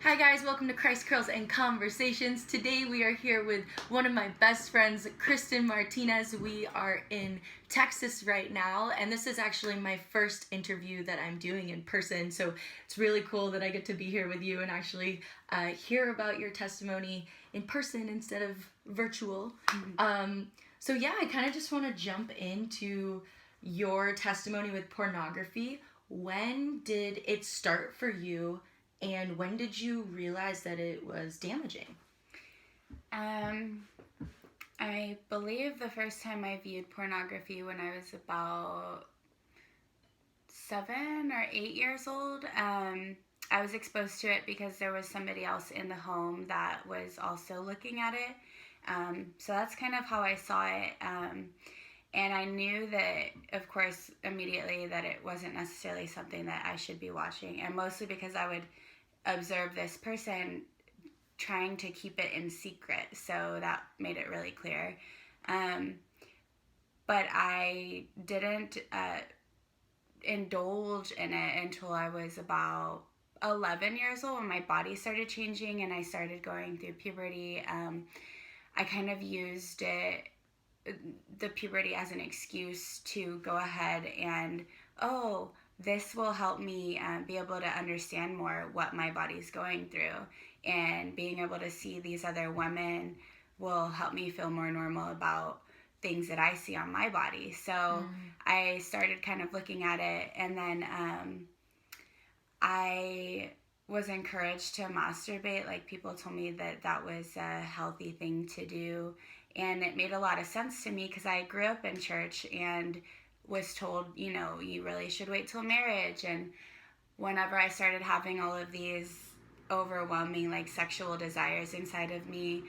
Hi guys, welcome to Christ Curls and Conversations. Today we are here with one of my best friends, Kristen Martinez. We are in Texas right now, and this is actually my first interview that I'm doing in person, so it's really cool that I get to be here with you and actually hear about your testimony in person instead of virtual. So yeah, I kind of just want to jump into your testimony with pornography. When did it start for you? And when did you realize that it was damaging? I believe the first time I viewed pornography when I was about 7 or 8 years old. I was exposed to it because there was somebody else in the home that was also looking at it. So that's kind of how I saw it. And I knew that, of course, immediately that it wasn't necessarily something that I should be watching. And mostly because I would observe this person trying to keep it in secret, so that made it really clear. But I didn't indulge in it until I was about 11 years old, when my body started changing and I started going through puberty. I kind of used the puberty as an excuse to go ahead and, this will help me be able to understand more what my body's going through, and being able to see these other women will help me feel more normal about things that I see on my body. So I started kind of looking at it, and then I was encouraged to masturbate. Like, people told me that that was a healthy thing to do, and it made a lot of sense to me because I grew up in church and was told, you really should wait till marriage. And whenever I started having all of these overwhelming sexual desires inside of me,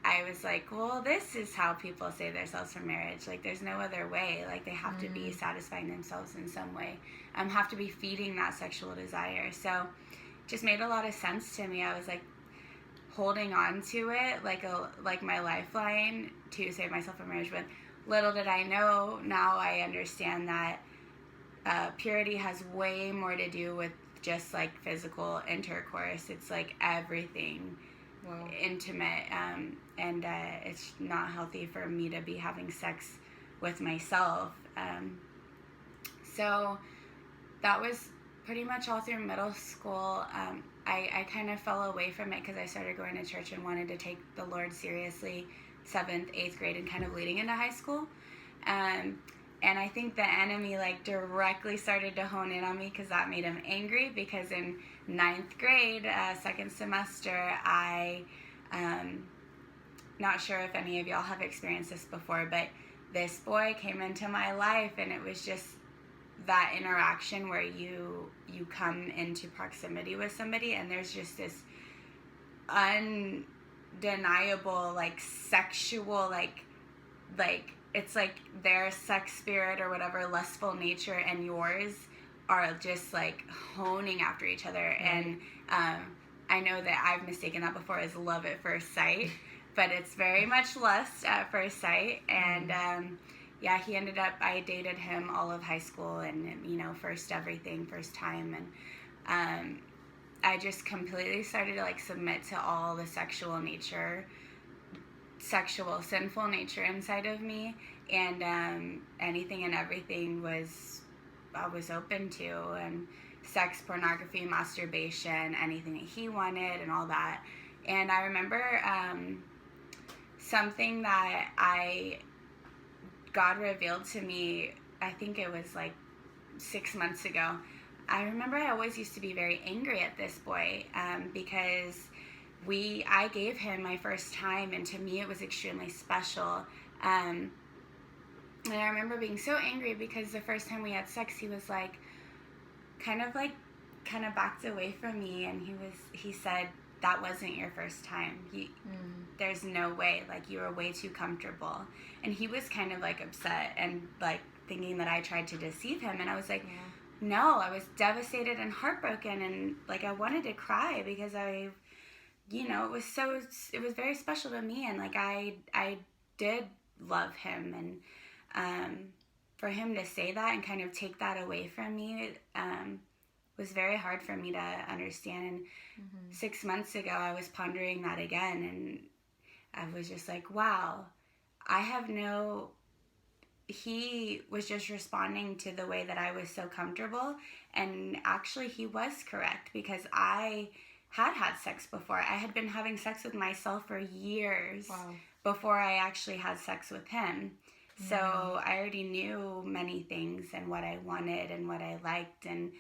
I was like, well, this is how people save themselves from marriage. There's no other way. They have to be satisfying themselves in some way, have to be feeding that sexual desire. So it just made a lot of sense to me. I was holding on to it like my lifeline to save myself from marriage. But little did I know, now I understand that purity has way more to do with just physical intercourse. It's everything. Wow. Intimate, and it's not healthy for me to be having sex with myself. So that was pretty much all through middle school. I kind of fell away from it because I started going to church and wanted to take the Lord seriously 7th, 8th grade, and kind of leading into high school. And I think the enemy directly started to hone in on me because that made him angry, because in 9th grade, second semester, not sure if any of y'all have experienced this before, but this boy came into my life, and it was just that interaction where you come into proximity with somebody, and there's just this undeniable sexual it's their sex spirit or whatever, lustful nature, and yours are just honing after each other. And I know that I've mistaken that before as love at first sight, but it's very much lust at first sight. And he ended up, I dated him all of high school, and first everything, first time. And I just completely started to submit to all the sexual, sinful nature inside of me, and anything and everything I was open to, and sex, pornography, masturbation, anything that he wanted, and all that. And I remember something that God revealed to me, I think it was 6 months ago. I remember I always used to be very angry at this boy because I gave him my first time, and to me it was extremely special. And I remember being so angry because the first time we had sex, he was kind of backed away from me, and he said, that wasn't your first time. There's no way, you were way too comfortable. And he was kind of upset and thinking that I tried to deceive him. And I was no, I was devastated and heartbroken, and I wanted to cry because it was very special to me, and I did love him, and for him to say that and kind of take that away from me was very hard for me to understand. And 6 months ago, I was pondering that again, and I was just like, wow, he was just responding to the way that I was so comfortable. And actually, he was correct, because I had sex before. I had been having sex with myself for years before I actually had sex with him. So I already knew many things and what I wanted and what I liked. And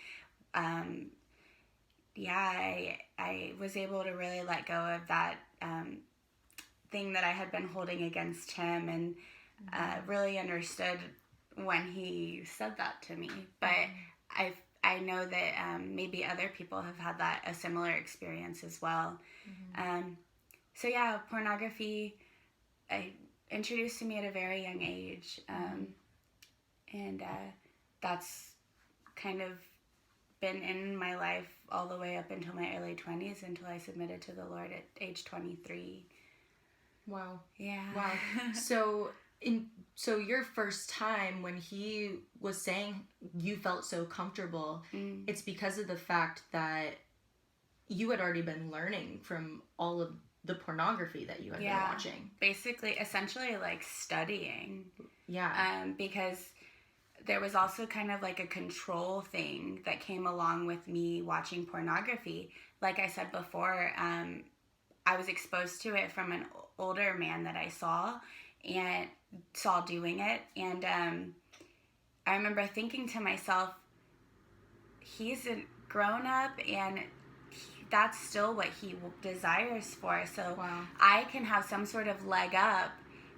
I was able to really let go of that thing that I had been holding against him, and really understood when he said that to me. But I know that maybe other people have had a similar experience as well. So yeah, pornography introduced to me at a very young age, and that's kind of been in my life all the way up until my early 20s, until I submitted to the Lord at age 23. Wow. Yeah. Wow. So your first time when he was saying you felt so comfortable, it's because of the fact that you had already been learning from all of the pornography that you had been watching. Basically, essentially like studying. Yeah. Because there was also kind of like a control thing that came along with me watching pornography. Like I said before, I was exposed to it from an older man that I saw doing it. And I remember thinking to myself, he's a grown up, and that's still what he desires for. So I can have some sort of leg up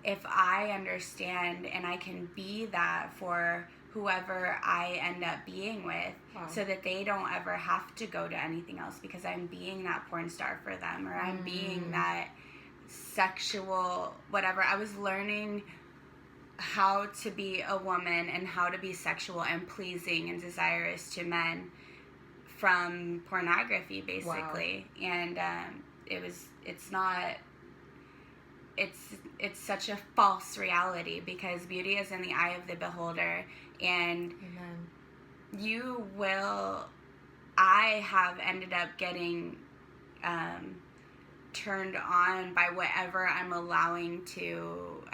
if I understand, and I can be that for whoever I end up being with, so that they don't ever have to go to anything else, because I'm being that porn star for them, or I'm being that sexual whatever. I was learning how to be a woman and how to be sexual and pleasing and desirous to men from pornography, basically. And it's such a false reality, because beauty is in the eye of the beholder. And I have ended up getting turned on by whatever I'm allowing to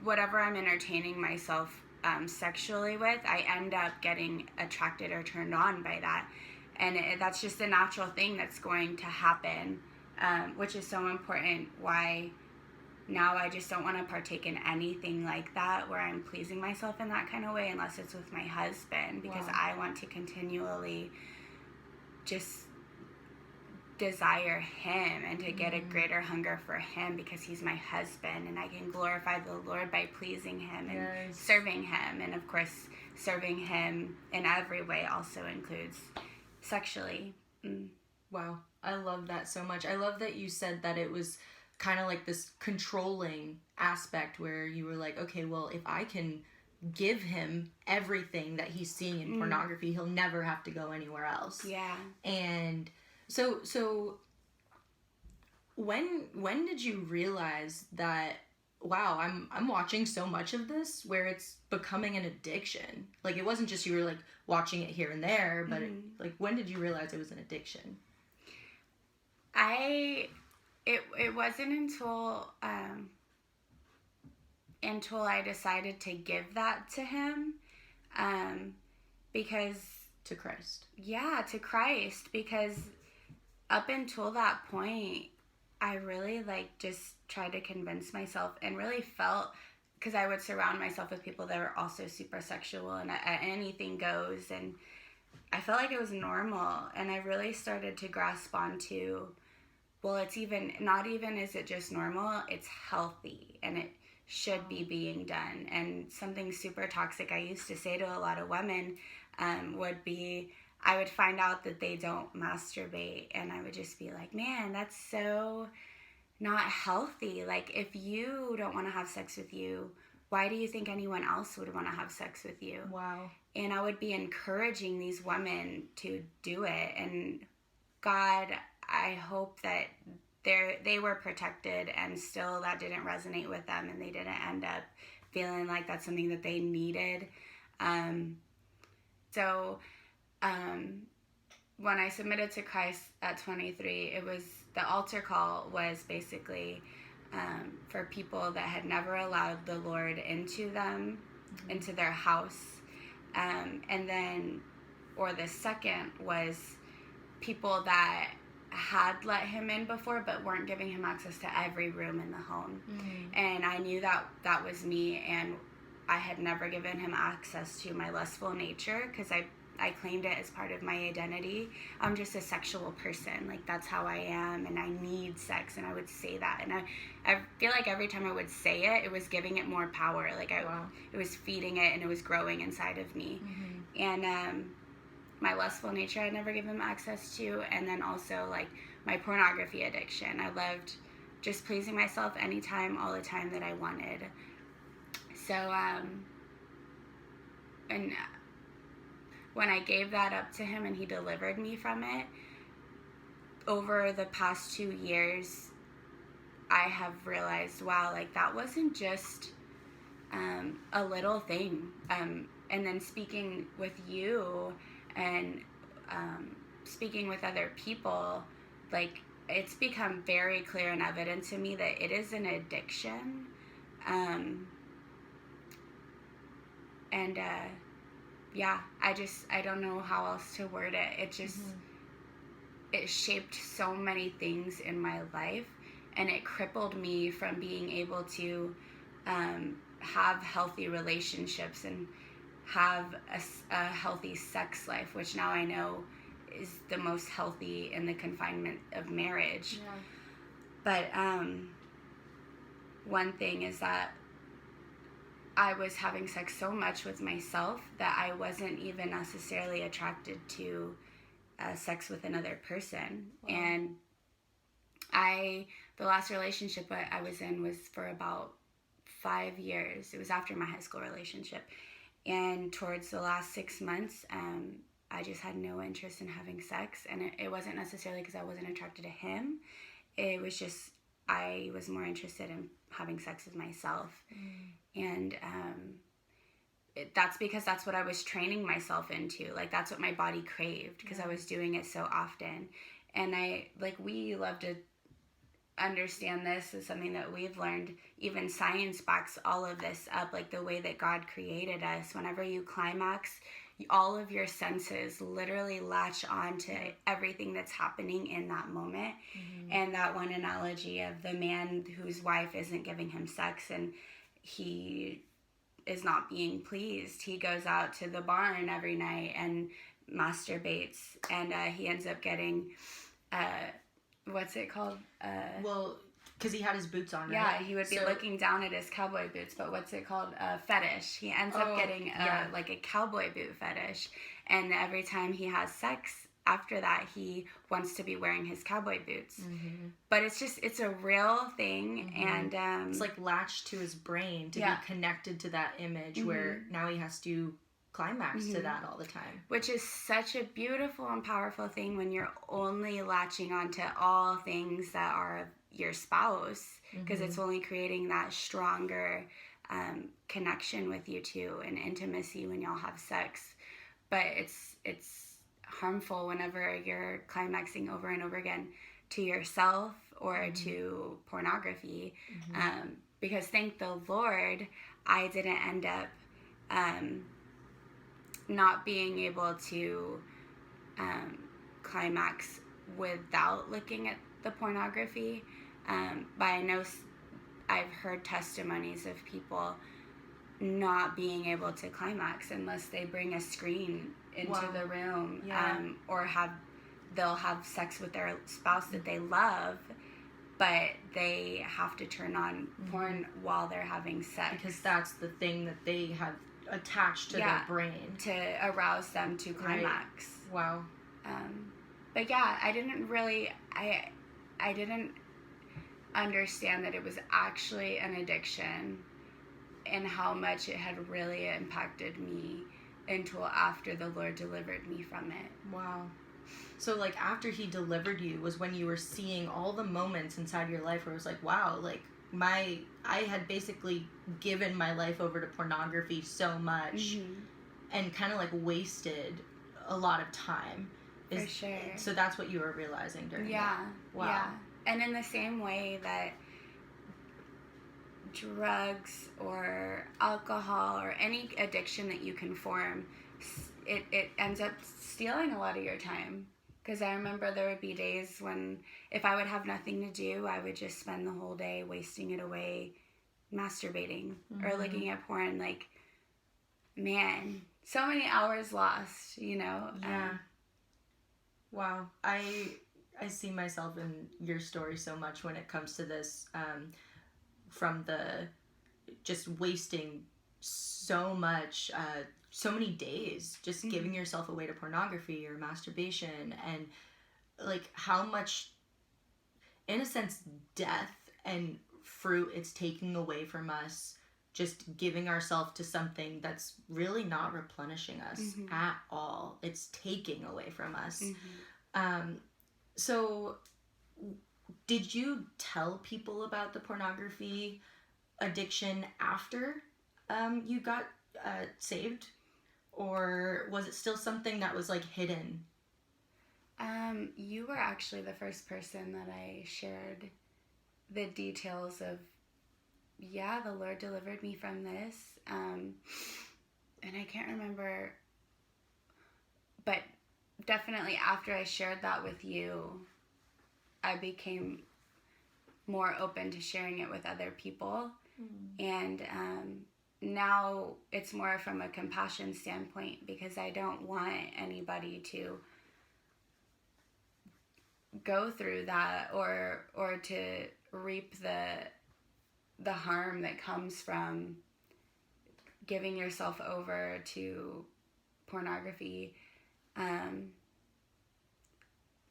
whatever I'm entertaining myself sexually with. I end up getting attracted or turned on by that, and that's just a natural thing that's going to happen, which is so important. Why now I just don't want to partake in anything like that where I'm pleasing myself in that kind of way, unless it's with my husband, because I want to continually just desire him and to get a greater hunger for him, because he's my husband, and I can glorify the Lord by pleasing him and serving him. And of course, serving him in every way also includes sexually. Wow, I love that so much. I love that you said that it was kind of like this controlling aspect, where you were like, okay, well, if I can give him everything that he's seeing in pornography, he'll never have to go anywhere else. Yeah. And so when did you realize that, wow, I'm watching so much of this where it's becoming an addiction? Like, it wasn't just you were like watching it here and there, but like, when did you realize it was an addiction? It wasn't until I decided to give that to him, because to Christ. Yeah, to Christ, because up until that point, I really just tried to convince myself, and really felt, because I would surround myself with people that were also super sexual and anything goes, and I felt like it was normal. And I really started to grasp onto, well, it's not even is it just normal, it's healthy, and it should be being done. And something super toxic I used to say to a lot of women would be, I would find out that they don't masturbate, and I would just be like, man, that's so not healthy. Like, if you don't want to have sex with you, why do you think anyone else would want to have sex with you? Wow. And I would be encouraging these women to do it. And God, I hope that they were protected, and still that didn't resonate with them, and they didn't end up feeling like that's something that they needed. So when I submitted to Christ at 23, the altar call was basically for people that had never allowed the Lord into them, into their house. And then, or the second was people that had let him in before but weren't giving him access to every room in the home. And I knew that was me, and I had never given him access to my lustful nature because I claimed it as part of my identity. I'm just a sexual person. Like, that's how I am, and I need sex, and I would say that. And I feel like every time I would say it, it was giving it more power. Like, it was feeding it, and it was growing inside of me. And my lustful nature I'd never given him access to, and then also, like, my pornography addiction. I loved just pleasing myself anytime, all the time that I wanted. So, and when I gave that up to him and he delivered me from it, over the past 2 years, I have realized, wow, like, that wasn't just a little thing. And then speaking with you and speaking with other people, like, it's become very clear and evident to me that it is an addiction. Yeah, I don't know how else to word it. It just, it shaped so many things in my life, and it crippled me from being able to have healthy relationships and have a healthy sex life, which now I know is the most healthy in the confinement of marriage. Yeah. But one thing is that I was having sex so much with myself that I wasn't even necessarily attracted to sex with another person. Wow. And the last relationship I was in was for about 5 years. It was after my high school relationship. And towards the last 6 months, I just had no interest in having sex. And it wasn't necessarily because I wasn't attracted to him. It was just, I was more interested in having sex with myself. And that's because that's what I was training myself into. Like, that's what my body craved because I was doing it so often. And we love to understand this is something that we've learned. Even science backs all of this up, like the way that God created us. Whenever you climax, all of your senses literally latch on to everything that's happening in that moment. And that one analogy of the man whose wife isn't giving him sex and he is not being pleased, he goes out to the barn every night and masturbates, and he ends up getting what's it called? Well, because he had his boots on, right? Yeah, he would be looking down at his cowboy boots, but what's it called? Fetish. He ends up getting like a cowboy boot fetish, and every time he has sex after that, he wants to be wearing his cowboy boots. But it's a real thing, and it's like latched to his brain to be connected to that image, where now he has to climax to that all the time. Which is such a beautiful and powerful thing when you're only latching onto all things that are your spouse, because it's only creating that stronger connection with you two and intimacy when y'all have sex. But it's harmful whenever you're climaxing over and over again to yourself or to pornography, because thank the Lord I didn't end up not being able to climax without looking at the pornography. But I know I've heard testimonies of people not being able to climax unless they bring a screen into the room, or they'll have sex with their spouse that they love, but they have to turn on porn while they're having sex. Because that's the thing that they have attached to their brain. To arouse them to climax. Right. Wow. But yeah, I didn't understand that it was actually an addiction and how much it had really impacted me until after the Lord delivered me from it. Wow. So, like, after he delivered you was when you were seeing all the moments inside your life where it was like, wow, like, I had basically given my life over to pornography so much and kind of like wasted a lot of time. For sure. So that's what you were realizing during that. Yeah. Wow. Yeah. And in the same way that drugs or alcohol or any addiction that you can form, it ends up stealing a lot of your time. Because I remember there would be days when if I would have nothing to do, I would just spend the whole day wasting it away masturbating or looking at porn. Like, man, so many hours lost, you know? Yeah. Wow. I see myself in your story so much when it comes to this, from the just wasting so much, so many days just giving yourself away to pornography or masturbation, and like how much, in a sense, death and fruit it's taking away from us, just giving ourselves to something that's really not replenishing us at all. It's taking away from us. So did you tell people about the pornography addiction after you got saved? Or was it still something that was like hidden? You were actually the first person that I shared the details of, yeah, the Lord delivered me from this. And I can't remember, but definitely after I shared that with you, I became more open to sharing it with other people. And now it's more from a compassion standpoint, because I don't want anybody to go through that or to reap the harm that comes from giving yourself over to pornography.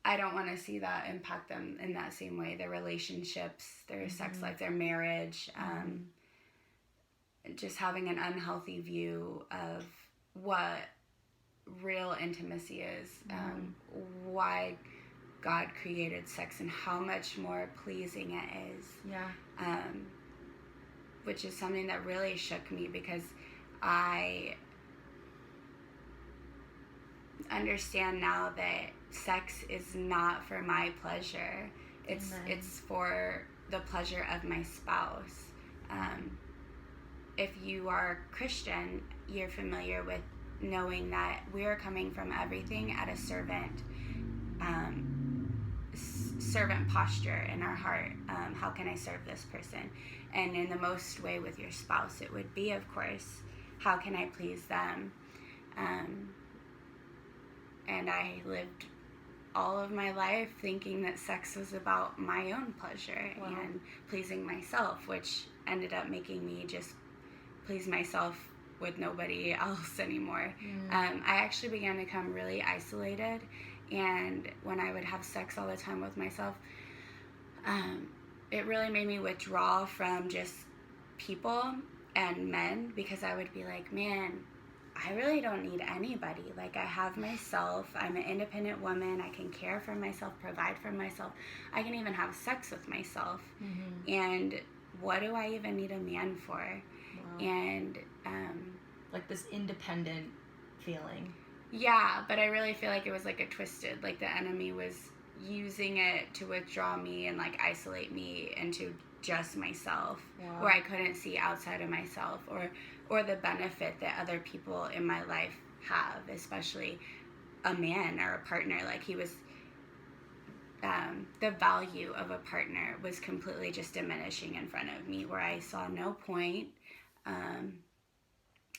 I don't want to see that impact them in that same way. Their relationships, their sex life, their marriage, just having an unhealthy view of what real intimacy is, why God created sex and how much more pleasing it is. Yeah. Which is something that really shook me, because I understand now that sex is not for my pleasure. It's for the pleasure of my spouse. If you are Christian, you're familiar with knowing that we are coming from everything at a servant posture in our heart. How can I serve this person? And in the most way with your spouse, it would be, of course, how can I please them? And I lived all of my life thinking that sex was about my own pleasure and pleasing myself, which ended up making me just please myself with nobody else anymore. I actually began to become really isolated, and when I would have sex all the time with myself, it really made me withdraw from just people and men, because I would be like, man, I really don't need anybody. Like, I have myself. I'm an independent woman. I can care for myself, provide for myself. I can even have sex with myself. And what do I even need a man for? Wow. And like this independent feeling. Yeah, but I really feel like it was like a twisted, like the enemy was using it to withdraw me and like isolate me into just myself, where I couldn't see outside of myself, or the benefit that other people in my life have, especially a man or a partner. Like, he was, the value of a partner was completely just diminishing in front of me, where I saw no point.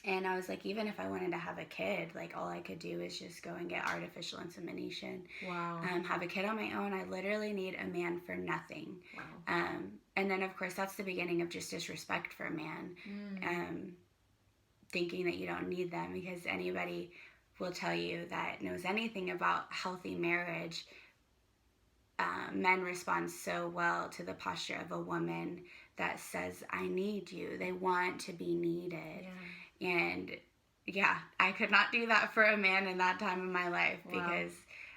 And I was like, even if I wanted to have a kid, like, all I could do is just go and get artificial insemination. Have a kid on my own. I literally need a man for nothing. And then, of course, that's the beginning of just disrespect for a man. Thinking that you don't need them, because anybody will tell you that knows anything about healthy marriage. Men respond so well to the posture of a woman that says, I need you. They want to be needed. And yeah, I could not do that for a man in that time of my life, because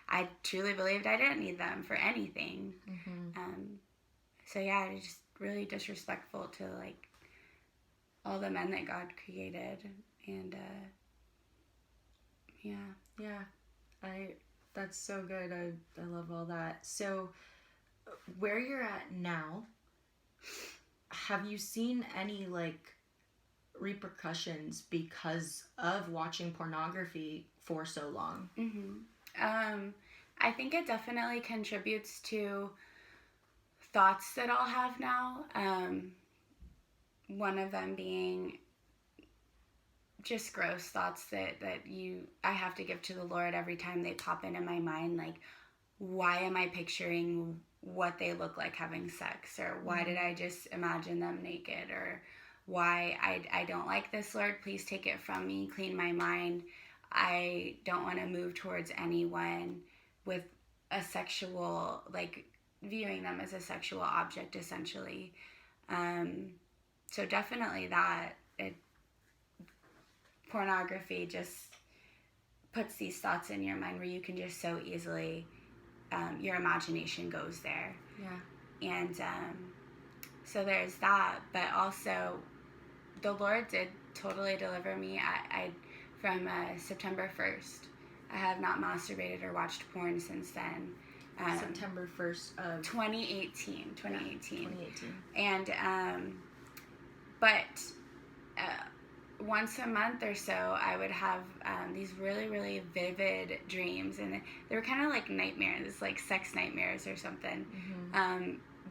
I truly believed I didn't need them for anything. So yeah, it's just really disrespectful to, like, all the men that God created. And Yeah. That's so good. I love all that. So where you're at now, have you seen any like repercussions because of watching pornography for so long? I think it definitely contributes to thoughts that I'll have now. One of them being just gross thoughts that I have to give to the Lord every time they pop into my mind. Like, why am I picturing what they look like having sex? Or why did I just imagine them naked? Or why I don't like this, Lord, please take it from me, clean my mind. I don't want to move towards anyone with a sexual, like, viewing them as a sexual object, essentially. So definitely that. Pornography just puts these thoughts in your mind where you can just so easily, your imagination goes there. Yeah. And so there's that, but also the Lord did totally deliver me. I from September 1st. I have not masturbated or watched porn since then. September 1st of 2018. Yeah, 2018. And but once a month or so, I would have these really, really vivid dreams, and they were kind of like nightmares, like sex nightmares or something.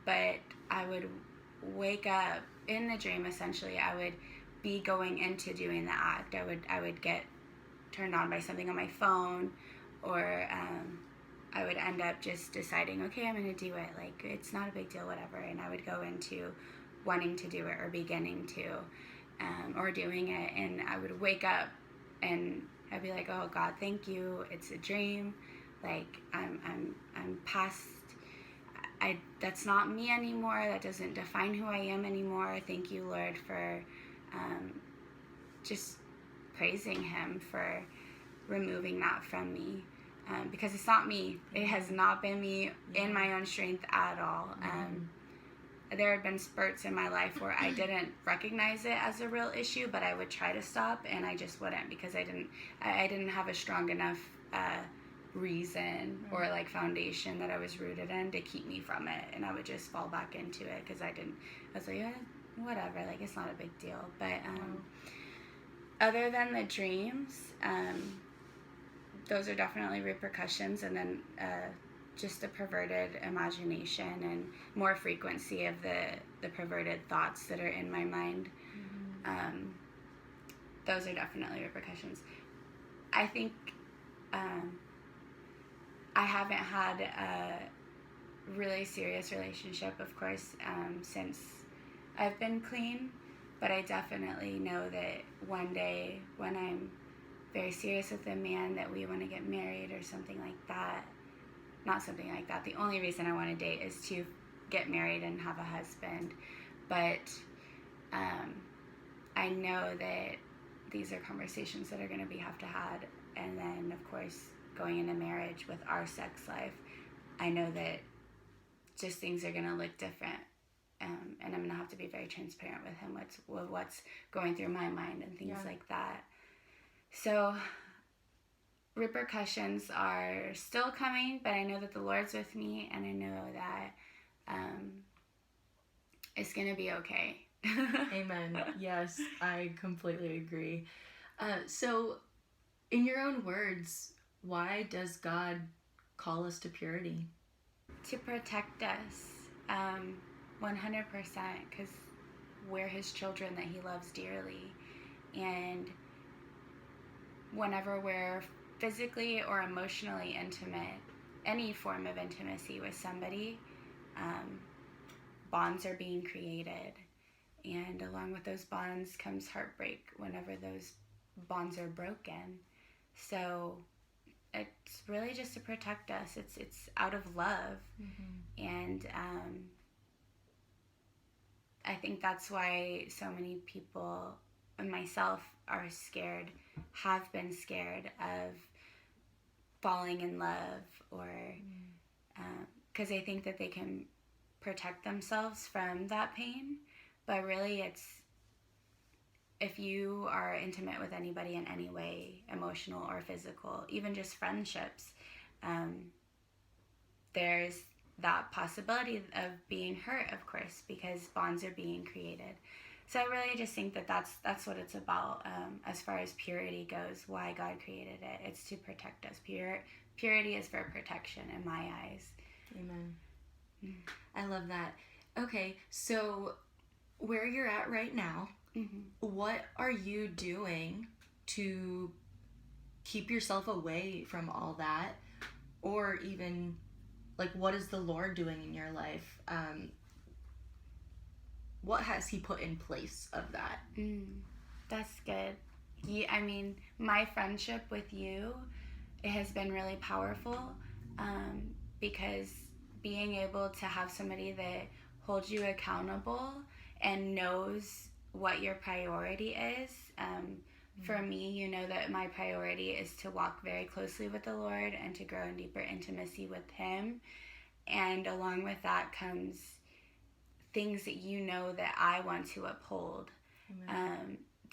But I would wake up in the dream. Essentially, I would be going into doing the act. I would get turned on by something on my phone, or I would end up just deciding, okay, I'm going to do it. Like, it's not a big deal, whatever. And I would go into wanting to do it or beginning to. Or doing it, and I would wake up and I'd be like, oh God, thank you, it's a dream, like I'm past, that's not me anymore, that doesn't define who I am anymore. Thank you, Lord, for just praising him for removing that from me, because it's not me, it has not been me in my own strength at all. There had been spurts in my life where I didn't recognize it as a real issue, but I would try to stop, and I just wouldn't, because I didn't have a strong enough reason or like foundation that I was rooted in to keep me from it, and I would just fall back into it because I was like, yeah, whatever, like it's not a big deal. But other than the dreams, those are definitely repercussions, and then just a perverted imagination and more frequency of the perverted thoughts that are in my mind. Those are definitely repercussions. I think I haven't had a really serious relationship, of course, since I've been clean, but I definitely know that one day when I'm very serious with a man, that we want to get married or something like that. Not something like that. The only reason I want to date is to get married and have a husband. But I know that these are conversations that are going to have to had. And then, of course, going into marriage with our sex life, I know that just things are going to look different. And I'm going to have to be very transparent with him with what's going through my mind and things like that. So repercussions are still coming, but I know that the Lord's with me, and I know that it's gonna be okay. Amen. Yes, I completely agree. So in your own words, why does God call us to purity? To protect us, 100%, because we're his children that he loves dearly, and whenever we're physically or emotionally intimate, any form of intimacy with somebody, bonds are being created, and along with those bonds comes heartbreak whenever those bonds are broken. So it's really just to protect us. It's out of love. And I think that's why so many people, and myself, are scared, have been scared of falling in love, or because they think that they can protect themselves from that pain, but really if you are intimate with anybody in any way, emotional or physical, even just friendships, there's that possibility of being hurt, of course, because bonds are being created. So I really just think that that's what it's about, as far as purity goes, why God created it. It's to protect us. Purity is for protection in my eyes. Amen. I love that. Okay, so where you're at right now, what are you doing to keep yourself away from all that? Or even, like, what is the Lord doing in your life? What has he put in place of that? That's good. I mean, my friendship with you, it has been really powerful, because being able to have somebody that holds you accountable and knows what your priority is. For me, you know that my priority is to walk very closely with the Lord and to grow in deeper intimacy with him. And along with that comes things that you know that I want to uphold,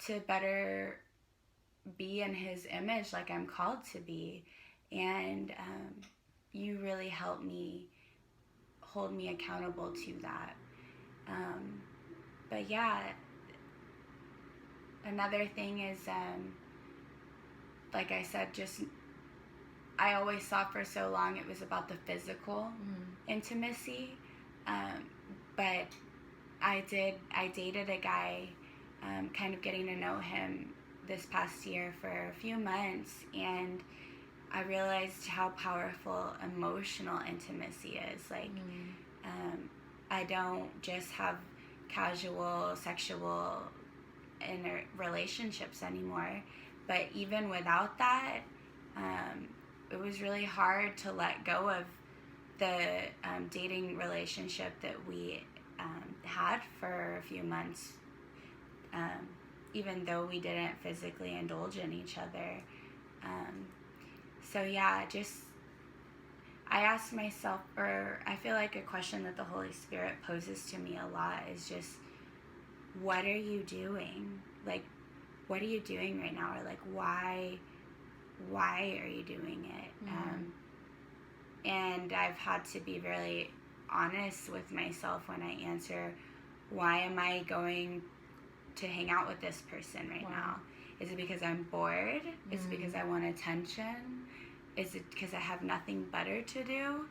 to better be in his image like I'm called to be. And you really help me, hold me accountable to that. But yeah, another thing is, like I said, just I always thought for so long it was about the physical intimacy, but I dated a guy, kind of getting to know him this past year for a few months, and I realized how powerful emotional intimacy is. Like, I don't just have casual sexual relationships anymore, but even without that, it was really hard to let go of the dating relationship that we had for a few months, even though we didn't physically indulge in each other. So yeah, just I ask myself, or I feel like a question that the Holy Spirit poses to me a lot is just, what are you doing? Like, what are you doing right now? Or like, why are you doing it? And I've had to be really honest with myself when I answer, why am I going to hang out with this person right now? Is it because I'm bored? Is it because I want attention? Is it because I have nothing better to do?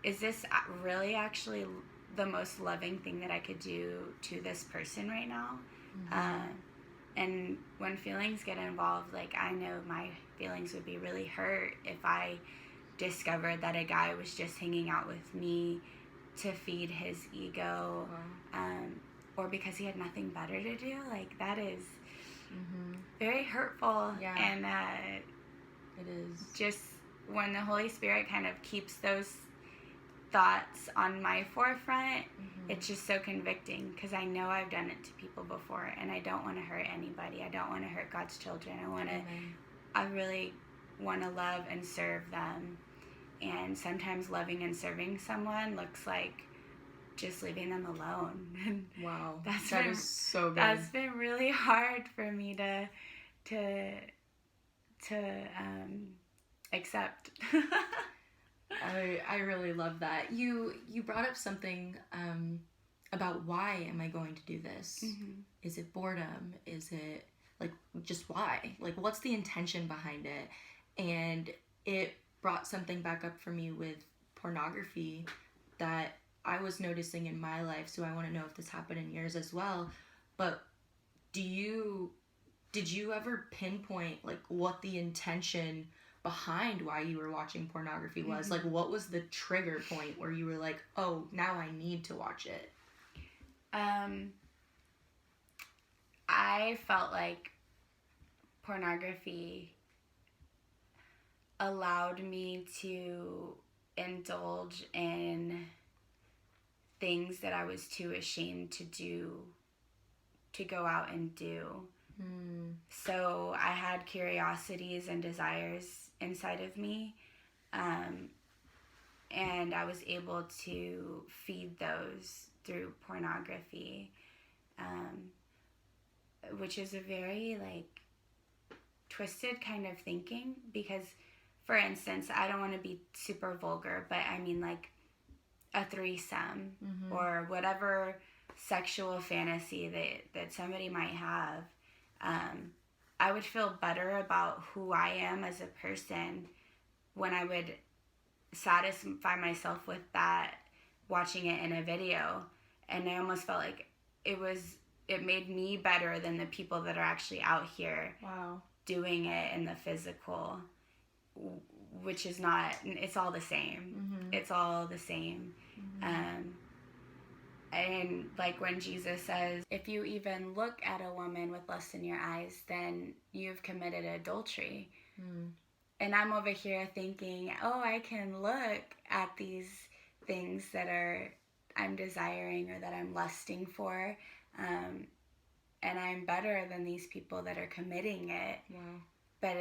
Is this really actually the most loving thing that I could do to this person right now? And when feelings get involved, like, I know my feelings would be really hurt if I discovered that a guy was just hanging out with me to feed his ego, or because he had nothing better to do. Like, that is very hurtful. And it is just when the Holy Spirit kind of keeps those thoughts on my forefront, it's just so convicting, because I know I've done it to people before, and I don't want to hurt anybody. I don't want to hurt God's children. I really want to love and serve them. And sometimes loving and serving someone looks like just leaving them alone. Wow, that is so good. That's been really hard for me to accept. I really love that. You brought up something about, why am I going to do this? Is it boredom? Is it, like, just why? Like, what's the intention behind it? And it brought something back up for me with pornography that I was noticing in my life, so I want to know if this happened in yours as well. But did you ever pinpoint, like, what the intention behind why you were watching pornography was? Like, what was the trigger point where you were like, oh, now I need to watch it? I felt like pornography allowed me to indulge in things that I was too ashamed to do, to go out and do. So I had curiosities and desires inside of me, and I was able to feed those through pornography. which is a very like twisted kind of thinking, because for instance, I don't want to be super vulgar, but I mean like a threesome or whatever sexual fantasy that somebody might have, I would feel better about who I am as a person when I would satisfy myself with that, watching it in a video. And I almost felt like it made me better than the people that are actually out here doing it in the physical, which is not, it's all the same. It's all the same. And like when Jesus says, if you even look at a woman with lust in your eyes, then you've committed adultery. And I'm over here thinking, oh, I can look at these things that I'm desiring or that I'm lusting for, and I'm better than these people that are committing it. But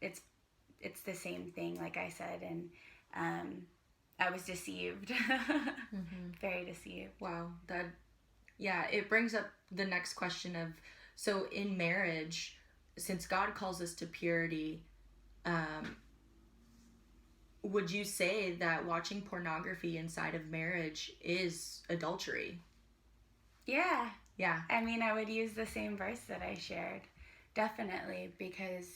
it's the same thing, like I said, and I was deceived. Very deceived. Wow. It brings up the next question of, so in marriage, since God calls us to purity, would you say that watching pornography inside of marriage is adultery? Yeah. Yeah. I mean, I would use the same verse that I shared. Definitely, because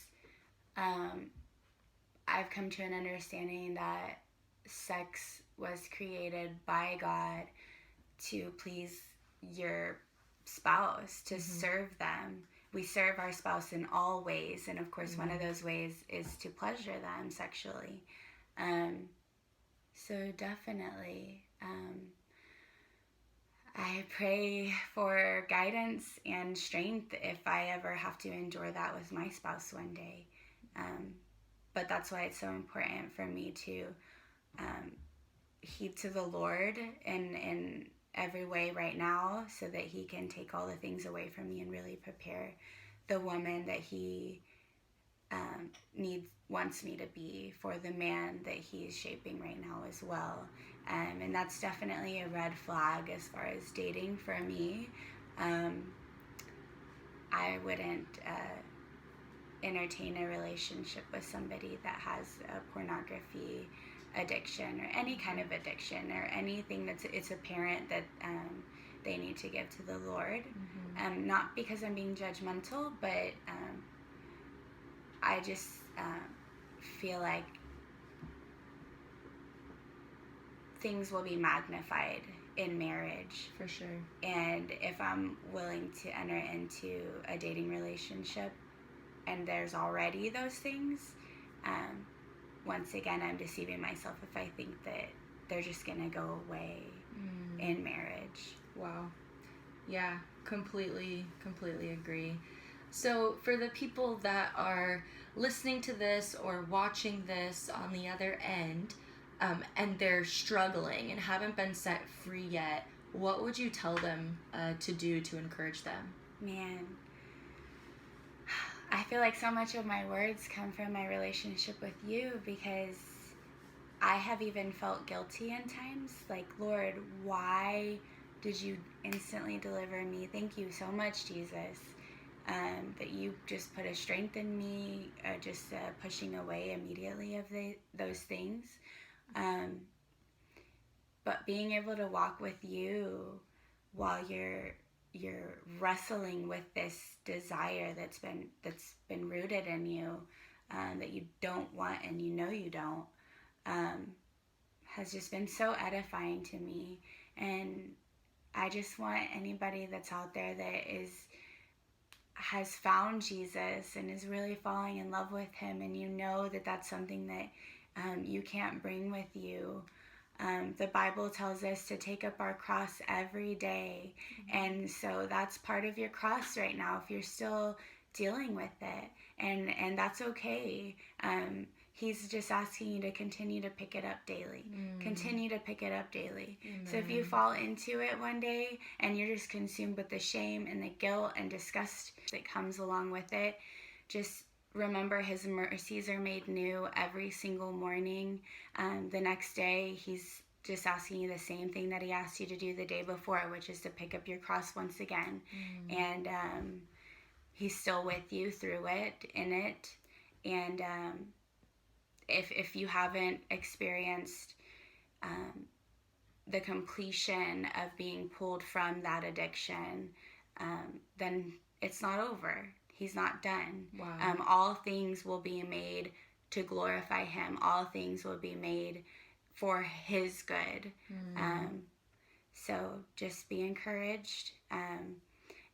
I've come to an understanding that sex was created by God to please your spouse, to serve them. We serve our spouse in all ways, and of course one of those ways is to pleasure them sexually. So definitely, I pray for guidance and strength if I ever have to endure that with my spouse one day. But that's why it's so important for me to heed to the Lord in every way right now, so that he can take all the things away from me and really prepare the woman that he wants me to be for the man that he's shaping right now as well. And that's definitely a red flag as far as dating for me. I wouldn't entertain a relationship with somebody that has a pornography addiction or any kind of addiction or anything it's apparent that they need to give to the Lord. Not because I'm being judgmental, but I just feel like things will be magnified in marriage. For sure. And if I'm willing to enter into a dating relationship and there's already those things, once again, I'm deceiving myself if I think that they're just going to go away in marriage. Wow. Yeah, completely agree. So for the people that are listening to this or watching this on the other end, and they're struggling and haven't been set free yet, what would you tell them to do to encourage them? Man, I feel like so much of my words come from my relationship with you, because I have even felt guilty in times. Like, Lord, why did you instantly deliver me? Thank you so much, Jesus, that you just put a strength in me, just pushing away immediately of those things. But being able to walk with you while you're wrestling with this desire that's been rooted in you, that you don't want and you know you don't, has just been so edifying to me. And I just want anybody that's out there that has found Jesus and is really falling in love with him, and you know that that's something that you can't bring with you. The Bible tells us to take up our cross every day. And so that's part of your cross right now if you're still dealing with it. And that's okay. He's just asking you to continue to pick it up daily. Continue to pick it up daily. Amen. So if you fall into it one day and you're just consumed with the shame and the guilt and disgust that comes along with it, just remember his mercies are made new every single morning. The next day, he's just asking you the same thing that he asked you to do the day before, which is to pick up your cross once again. And he's still with you through it, in it. And if you haven't experienced the completion of being pulled from that addiction, then it's not over. He's not done. Wow. All things will be made to glorify him. All things will be made for his good. So just be encouraged,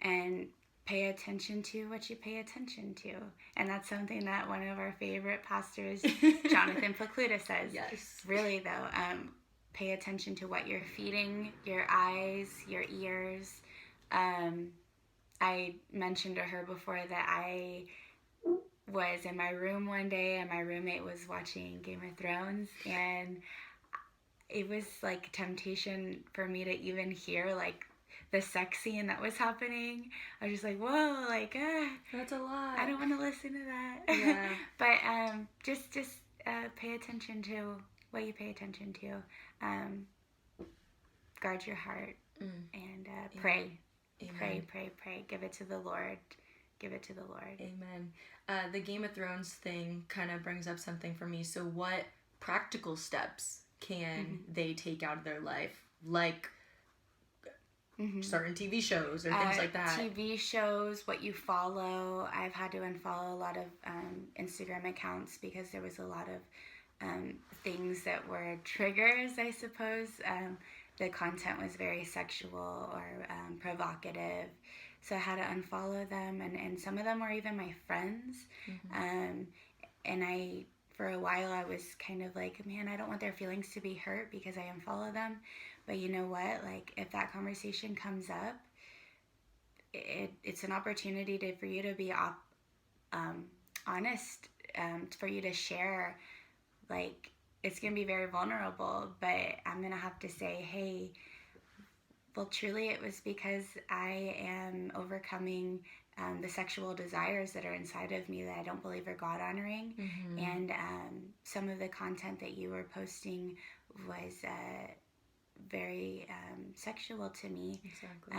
and pay attention to what you pay attention to. And that's something that one of our favorite pastors, Jonathan Pokluda, says. Yes. Really, though, pay attention to what you're feeding your eyes, your ears. I mentioned to her before that I was in my room one day and my roommate was watching Game of Thrones, and it was like temptation for me to even hear like the sex scene that was happening. I was just like, whoa, like that's a lot. I don't want to listen to that. Yeah. But just pay attention to what you pay attention to. Guard your heart and pray. Amen. Pray. Give it to the Lord. Give it to the Lord. Amen. The Game of Thrones thing kind of brings up something for me. So what practical steps can they take out of their life? Like certain TV shows or things like that. TV shows, what you follow. I've had to unfollow a lot of Instagram accounts because there was a lot of things that were triggers, I suppose. The content was very sexual or provocative. So I had to unfollow them, and some of them were even my friends. And for a while, I was kind of like, man, I don't want their feelings to be hurt because I unfollow them. But you know what? Like, if that conversation comes up, it's an opportunity for you to be honest, for you to share. Like, it's going to be very vulnerable, but I'm going to have to say, hey, well, truly it was because I am overcoming the sexual desires that are inside of me that I don't believe are God-honoring. And some of the content that you were posting was very sexual to me. Exactly.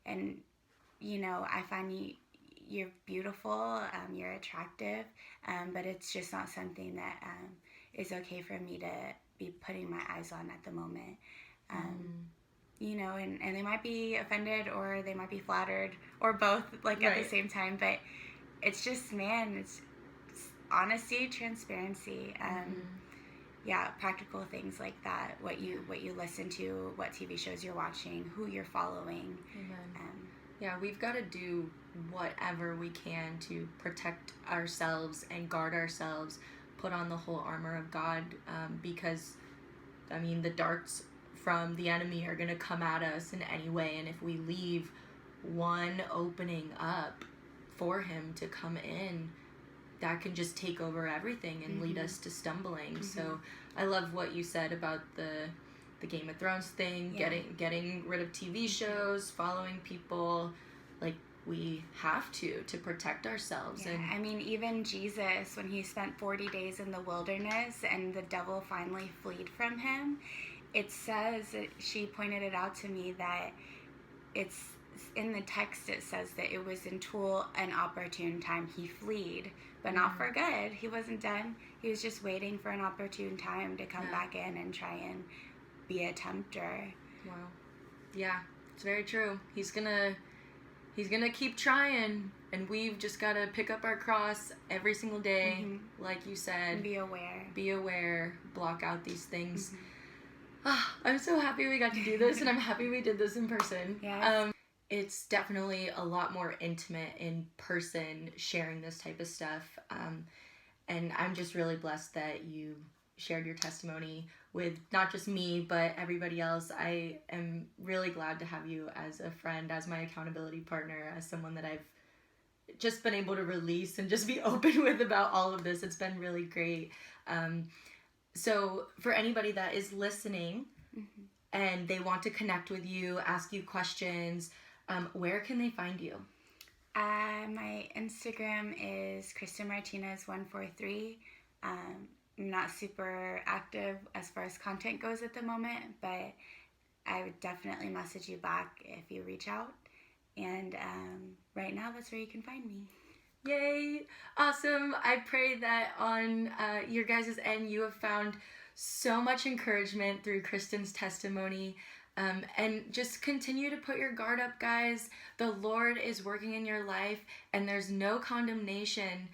And, you know, I find you're beautiful, you're attractive, but it's just not something that is okay for me to be putting my eyes on at the moment. You know, and they might be offended or they might be flattered or both, like at the same time, but it's just, man, it's honesty, transparency, yeah, practical things like that, what you listen to, what TV shows you're watching, who you're following. Yeah, we've got to do whatever we can to protect ourselves and guard ourselves, put on the whole armor of God, because, I mean, the darts from the enemy are going to come at us in any way, and if we leave one opening up for him to come in, that can just take over everything and lead us to stumbling. So I love what you said about the Game of Thrones thing, getting rid of TV shows, following people. Like, we have to protect ourselves. And I mean, even Jesus, when he spent 40 days in the wilderness and the devil finally fled from him, it says, she pointed it out to me, that it's in the text, it says that it was until an opportune time he fled, but not for good. He wasn't done. He was just waiting for an opportune time to come back in and try and be a tempter. Wow. Yeah, it's very true. He's gonna keep trying, and we've just got to pick up our cross every single day, like you said. And be aware. Be aware. Block out these things. I'm so happy we got to do this, and I'm happy we did this in person. Yes. It's definitely a lot more intimate in person, sharing this type of stuff. And I'm just really blessed that you shared your testimony with not just me, but everybody else. I am really glad to have you as a friend, as my accountability partner, as someone that I've just been able to release and just be open with about all of this. It's been really great. So for anybody that is listening and they want to connect with you, ask you questions, where can they find you? My Instagram is Kristen Martinez 143. I'm not super active as far as content goes at the moment, but I would definitely message you back if you reach out. And right now, that's where you can find me. Yay! Awesome. I pray that on your guys' end you have found so much encouragement through Kristen's testimony. And just continue to put your guard up, guys. The Lord is working in your life, and there's no condemnation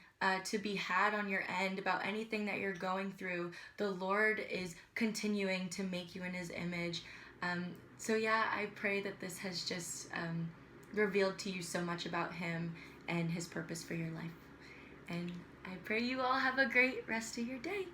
to be had on your end about anything that you're going through. The Lord is continuing to make you in His image. So yeah, I pray that this has just revealed to you so much about Him and His purpose for your life. And I pray you all have a great rest of your day.